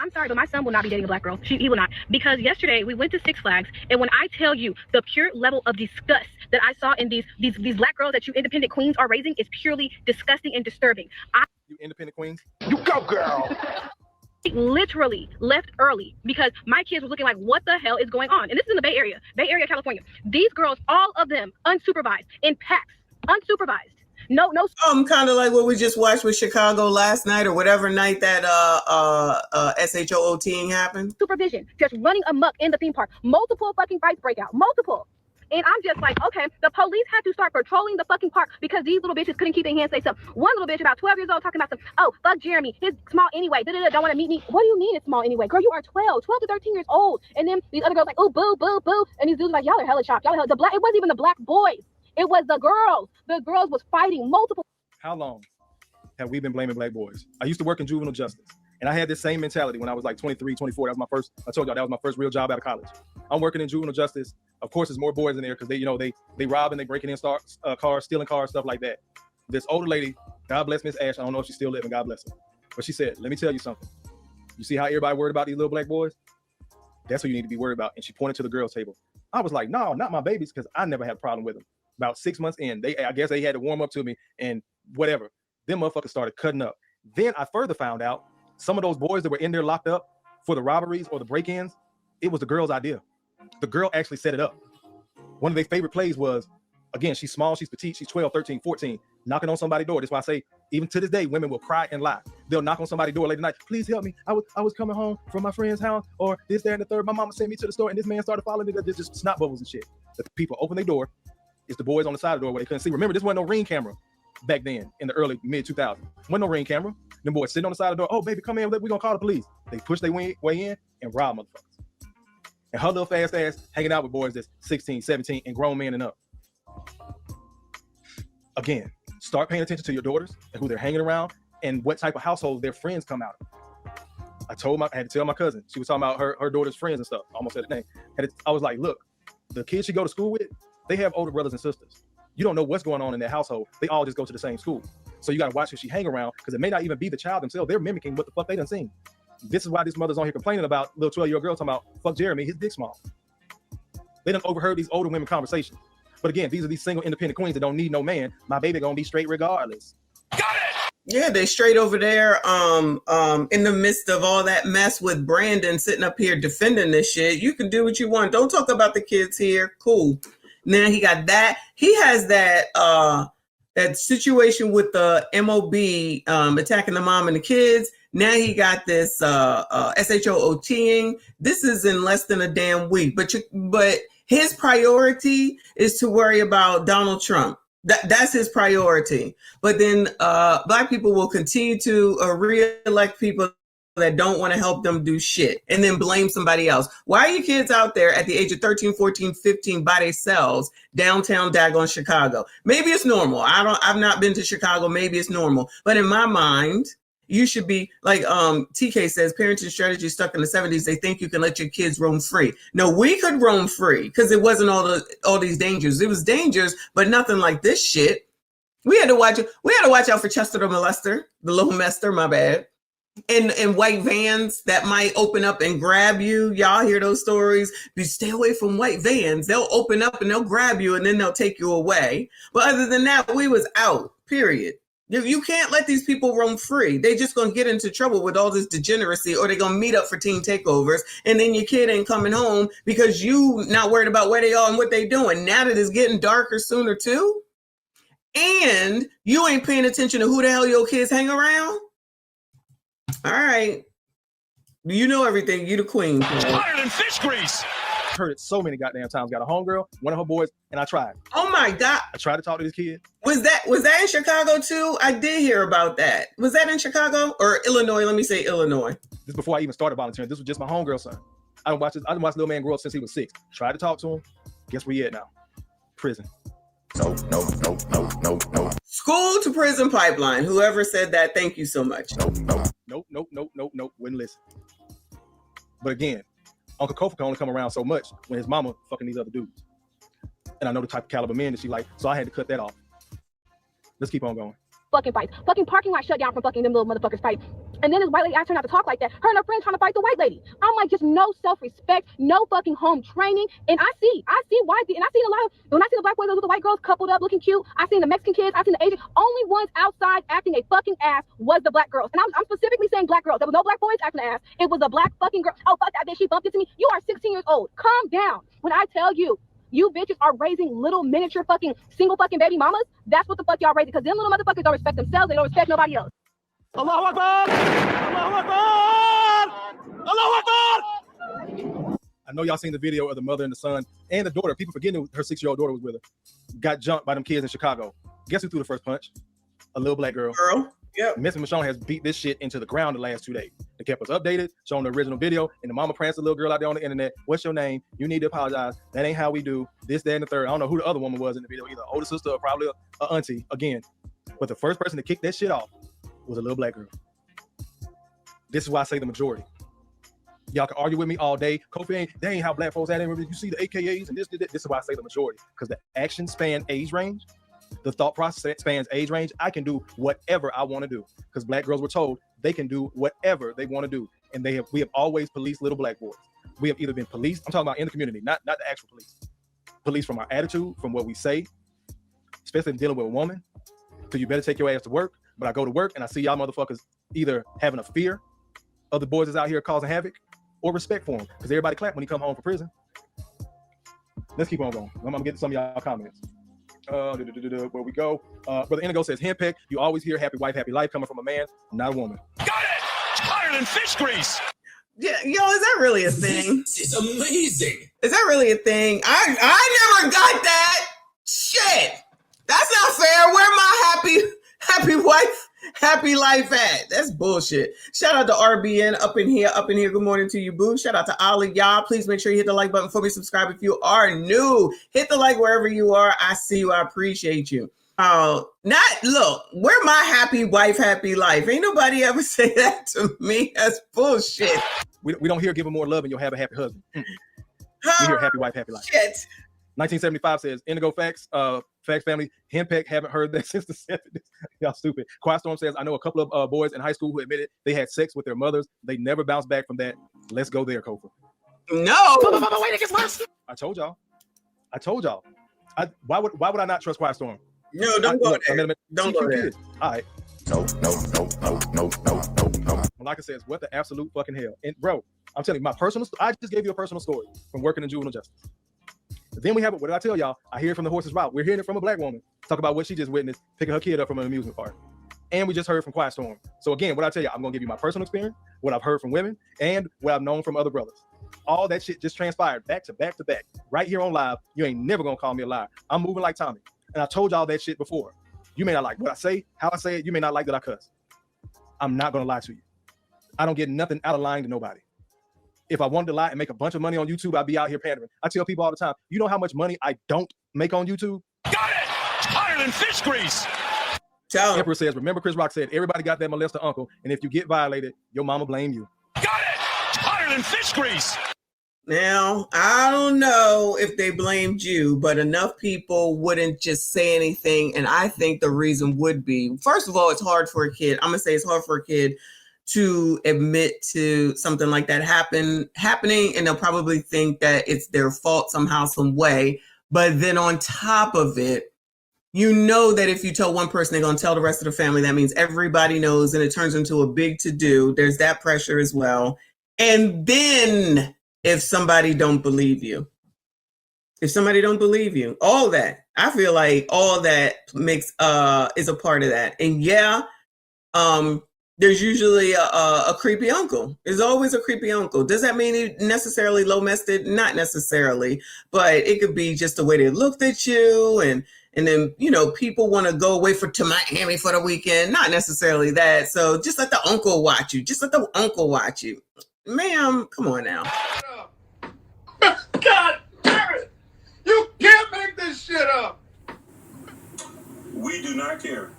I'm sorry, but my son will not be dating a black girl. He will not. Because yesterday we went to Six Flags, and when I tell you the pure level of disgust that I saw in these black girls that you independent queens are raising is purely disgusting and disturbing. You independent queens? You go, girl. Literally left early because my kids were looking like, what the hell is going on? And this is in the Bay Area, California. These girls, all of them unsupervised, in packs, unsupervised. No. Kind of like what we just watched with Chicago last night or whatever night that SHOOTing happened. Supervision, just running amok in the theme park. Multiple fucking fights break out, multiple. And I'm just like, okay, the police had to start patrolling the fucking park because these little bitches couldn't keep their hands safe. One little bitch about 12 years old talking about some, oh, fuck Jeremy, he's small anyway, don't want to meet me. What do you mean it's small anyway? Girl, you are 12 to 13 years old. And then these other girls like, oh, boo, boo, boo. And these dudes like, y'all are hella shocked. It wasn't even the black boys. It was the girls. The girls was fighting multiple. How long have we been blaming black boys? I used to work in juvenile justice, and I had this same mentality when I was like 23, 24. That was my first, I told y'all that was my first real job out of college. I'm working in juvenile justice. Of course, there's more boys in there because they rob and they breaking in cars, stealing cars, stuff like that. This older lady, God bless Miss Ash, I don't know if she's still living, God bless her. But she said, let me tell you something. You see how everybody worried about these little black boys? That's who you need to be worried about. And she pointed to the girls' table. I was like, no, not my babies, because I never had a problem with them. About 6 months in, I guess they had to warm up to me and whatever. Them motherfuckers started cutting up. Then I further found out some of those boys that were in there locked up for the robberies or the break-ins, it was the girl's idea. The girl actually set it up. One of their favorite plays was, again, she's small, she's petite, she's 12, 13, 14, knocking on somebody's door. That's why I say, even to this day, women will cry and lie. They'll knock on somebody's door late at night. Please help me. I was coming home from my friend's house or this, that, and the third. My mama sent me to the store and this man started following me. There's just snot bubbles and shit. The people open their door. It's the boys on the side of the door where they couldn't see. Remember, this wasn't no Ring camera back then in the early mid 2000s. Wasn't no Ring camera. Them boys sitting on the side of the door. Oh, baby, come in. We're gonna call the police. They push their way in and rob motherfuckers. And her little fast ass hanging out with boys that's 16, 17, and grown men and up. Again, start paying attention to your daughters and who they're hanging around and what type of household their friends come out of. I had to tell my cousin. She was talking about her daughter's friends and stuff. I almost said the name. I was like, look, the kids she go to school with, they have older brothers and sisters. You don't know what's going on in their household. They all just go to the same school. So you got to watch who she hang around because it may not even be the child themselves. They're mimicking what the fuck they done seen. This is why these mothers on here complaining about little 12-year-old girl talking about, fuck Jeremy, his dick small. They done overheard these older women conversations. But again, these are these single independent queens that don't need no man. My baby gonna be straight regardless. Got it! Yeah, they straight over there in the midst of all that mess with Brandon sitting up here defending this shit. You can do what you want. Don't talk about the kids here. Cool. Now he got that. He has that that situation with the MOB attacking the mom and the kids. Now he got this SHOOTing. This is in less than a damn week. But his priority is to worry about Donald Trump. That's his priority. But then black people will continue to re-elect people that don't want to help them do shit and then blame somebody else. Why are you kids out there at the age of 13, 14, 15 by themselves downtown daggone Chicago? Maybe it's normal. I've not been to Chicago. Maybe it's normal. But in my mind, you should be like TK says, parenting strategy stuck in the 70s. They think you can let your kids roam free. No, we could roam free because it wasn't all these dangers. It was dangers, but nothing like this shit. We had to watch out for Chester the molester, the little mester, my bad. In white vans that might open up and grab you. Y'all hear those stories? You stay away from white vans. They'll open up and they'll grab you and then they'll take you away. But other than that, we was out, period. You can't let these people roam free. They just going to get into trouble with all this degeneracy or they're going to meet up for teen takeovers. And then your kid ain't coming home because you not worried about where they are and what they doing. Now that it's getting darker sooner too. And you ain't paying attention to who the hell your kids hang around. All right. You know everything. You the queen. Hotter than fish grease. Heard it so many goddamn times. Got a homegirl, one of her boys, and I tried. Oh my God. I tried to talk to this kid. Was that in Chicago too? I did hear about that. Was that in Chicago or Illinois? Let me say Illinois. This is before I even started volunteering. This was just my homegirl son. I done watched little man grow up since he was 6. Tried to talk to him. Guess where he at now? Prison. No. School to prison pipeline. Whoever said that, thank you so much. Nope. Wouldn't listen. But again, Uncle Kofi can only come around so much when his mama fucking these other dudes. And I know the type of caliber men that she like, so I had to cut that off. Let's keep on going. Fucking fights. Fucking parking lot shut down from fucking them little motherfuckers fighting. And then this white lady asked her not to talk like that. Her and her friend trying to fight the white lady. I'm like, just no self-respect, no fucking home training. And I see why. And I seen a lot of, when I see the black boys with the white girls coupled up looking cute, I seen the Mexican kids, I seen the Asian. Only ones outside acting a fucking ass was the black girls. And I'm specifically saying black girls. There was no black boys acting an ass. It was a black fucking girl. Oh, fuck that bitch, she bumped into me. You are 16 years old. Calm down. When I tell you, you bitches are raising little miniature fucking single fucking baby mamas, that's what the fuck y'all raising. Because them little motherfuckers don't respect themselves. They don't respect nobody else. Allahu Akbar! Allahu Akbar! Allahu Akbar! I know y'all seen the video of the mother and the son and the daughter. People forgetting her 6-year-old daughter was with her. Got jumped by them kids in Chicago. Guess who threw the first punch? A little black girl. Yep. Miss Michon has beat this shit into the ground the last 2 days. They kept us updated, showing the original video, and the mama pranced the little girl out there on the internet. What's your name? You need to apologize. That ain't how we do this, that, and the third. I don't know who the other woman was in the video, either older sister or probably a auntie again. But the first person to kick that shit off was a little black girl. This is why I say the majority. Y'all can argue with me all day. Kofi that ain't how black folks act. You see the AKAs and this. This is why I say the majority. Because the action span age range, the thought process spans age range. I can do whatever I want to do. Because black girls were told they can do whatever they want to do. And we have always policed little black boys. We have either been policed, I'm talking about in the community, not the actual police. Police from our attitude, from what we say, especially in dealing with a woman. So you better take your ass to work. But I go to work and I see y'all motherfuckers either having a fear of the boys that's out here causing havoc or respect for them. Because everybody clap when he come home from prison. Let's keep on going. I'm gonna get to some of y'all comments. Where we go. Brother Indigo says, henpeck, you always hear happy wife, happy life coming from a man, not a woman. Got it! It's hotter than fish grease! Yeah, yo, is that really a thing? It's amazing! Is that really a thing? I never got that. Shit. That's not fair. Where my happy wife, happy life at? That's bullshit. Shout out to RBN up in here. Good morning to you, boo. Shout out to Ali, y'all. Please make sure you hit the like button for me. Subscribe if you are new. Hit the like wherever you are. I see you. I appreciate you. Look, where my happy wife, happy life? Ain't nobody ever say that to me. That's bullshit. We don't hear give him more love and you'll have a happy husband. We hear happy wife, happy life. Shit. 1975 says, Indigo Facts, Facts family, henpeck, haven't heard that since the 70s. Y'all stupid. Quiet Storm says, I know a couple of boys in high school who admitted they had sex with their mothers. They never bounced back from that. Let's go there, Kofa. No. Wait, it gets worse. I told y'all. Why would I not trust Quiet Storm? No, don't go there. Don't go there. All right. No. Malaka says, what the absolute fucking hell? And bro, I'm telling you, I just gave you a personal story from working in juvenile justice. Then we have, what did I tell y'all? I hear it from the horse's mouth. We're hearing it from a black woman. Talk about what she just witnessed, picking her kid up from an amusement park. And we just heard from Quiet Storm. So again, what I tell you, I'm gonna give you my personal experience, what I've heard from women, and what I've known from other brothers. All that shit just transpired back to back to back. Right here on live, you ain't never gonna call me a liar. I'm moving like Tommy. And I told y'all that shit before. You may not like what I say, how I say it. You may not like that I cuss. I'm not gonna lie to you. I don't get nothing out of lying to nobody. If I wanted to lie and make a bunch of money on YouTube, I'd be out here pandering. I tell people all the time, you know how much money I don't make on YouTube? Got it! It's hotter than fish grease! Emperor says, remember Chris Rock said, everybody got that molester uncle, and if you get violated, your mama blame you. Got it! It's hotter than fish grease! Now, I don't know if they blamed you, but enough people wouldn't just say anything. And I think the reason would be, first of all, it's hard for a kid. I'm going to say it's hard for a kid to admit to something like that happening. And they'll probably think that it's their fault somehow, some way. But then on top of it, you know that if you tell one person, they're going to tell the rest of the family. That means everybody knows, and it turns into a big to-do. There's that pressure as well. And then if somebody don't believe you, all that, I feel like all that makes is a part of that. And yeah, there's usually a creepy uncle. There's always a creepy uncle. Does that mean he necessarily low-mested? Not necessarily, but it could be just the way they looked at you, and then, you know, people want to go away to Miami for the weekend. Not necessarily that. So just let the uncle watch you. Ma'am, come on now. God damn it! You can't make this shit up! We do not care.